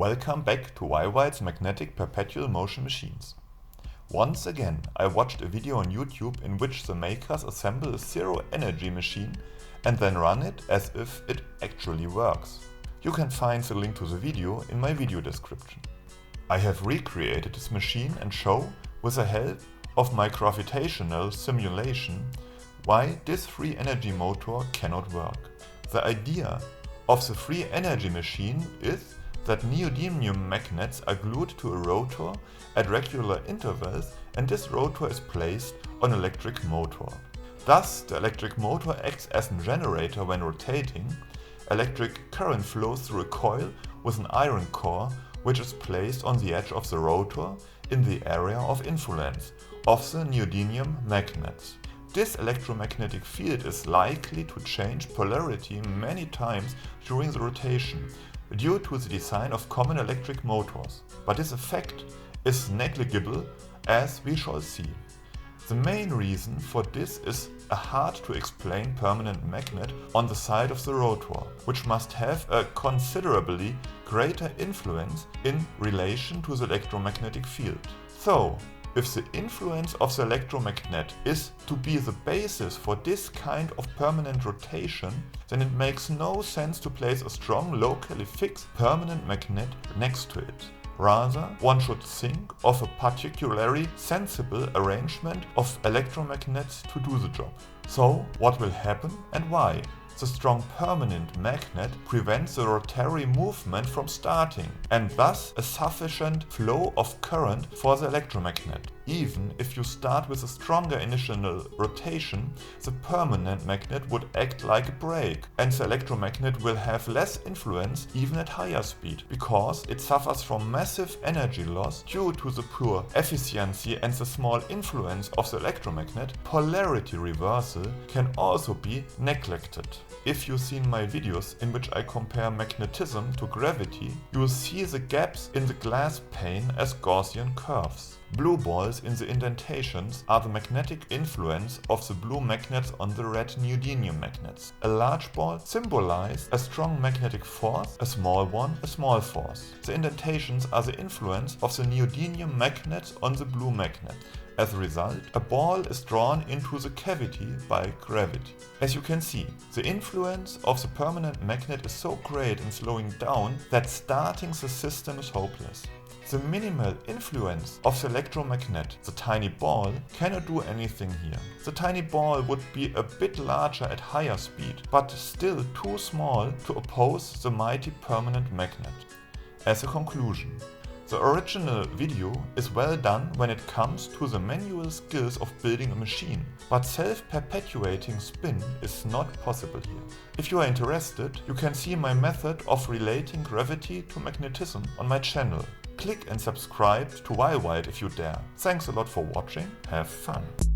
Welcome back to yWild's magnetic perpetual motion machines. Once again, I watched a video on YouTube in which the makers assemble a zero-energy machine and then run it as if it actually works. You can find the link to the video in my video description. I have recreated this machine and show, with the help of my gravitational simulation, why this free energy motor cannot work. The idea of the free energy machine is that neodymium magnets are glued to a rotor at regular intervals, and this rotor is placed on an electric motor. Thus, the electric motor acts as a generator when rotating. Electric current flows through a coil with an iron core, which is placed on the edge of the rotor in the area of influence of the neodymium magnets. This electromagnetic field is likely to change polarity many times during the rotation, due to the design of common electric motors, but this effect is negligible, as we shall see. The main reason for this is a hard-to-explain permanent magnet on the side of the rotor, which must have a considerably greater influence in relation to the electromagnetic field. So, if the influence of the electromagnet is to be the basis for this kind of permanent rotation, then it makes no sense to place a strong, locally fixed permanent magnet next to it. Rather, one should think of a particularly sensible arrangement of electromagnets to do the job. So, what will happen and why? The strong permanent magnet prevents the rotary movement from starting, and thus a sufficient flow of current for the electromagnet. Even if you start with a stronger initial rotation, the permanent magnet would act like a brake, and the electromagnet will have less influence even at higher speed, because it suffers from massive energy loss due to the poor efficiency and the small influence of the electromagnet. Polarity reversal can also be neglected. If you've seen my videos in which I compare magnetism to gravity, you will see the gaps in the glass pane as Gaussian curves. Blue balls in the indentations are the magnetic influence of the blue magnets on the red neodymium magnets. A large ball symbolizes a strong magnetic force, a small one a small force. The indentations are the influence of the neodymium magnets on the blue magnet. As a result, a ball is drawn into the cavity by gravity. As you can see, the influence of the permanent magnet is so great in slowing down that starting the system is hopeless. The minimal influence of the electromagnet, the tiny ball, cannot do anything here. The tiny ball would be a bit larger at higher speed, but still too small to oppose the mighty permanent magnet. As a conclusion, the original video is well done when it comes to the manual skills of building a machine, but self-perpetuating spin is not possible here. If you are interested, you can see my method of relating gravity to magnetism on my channel. Click and subscribe to yWild if you dare. Thanks a lot for watching, have fun!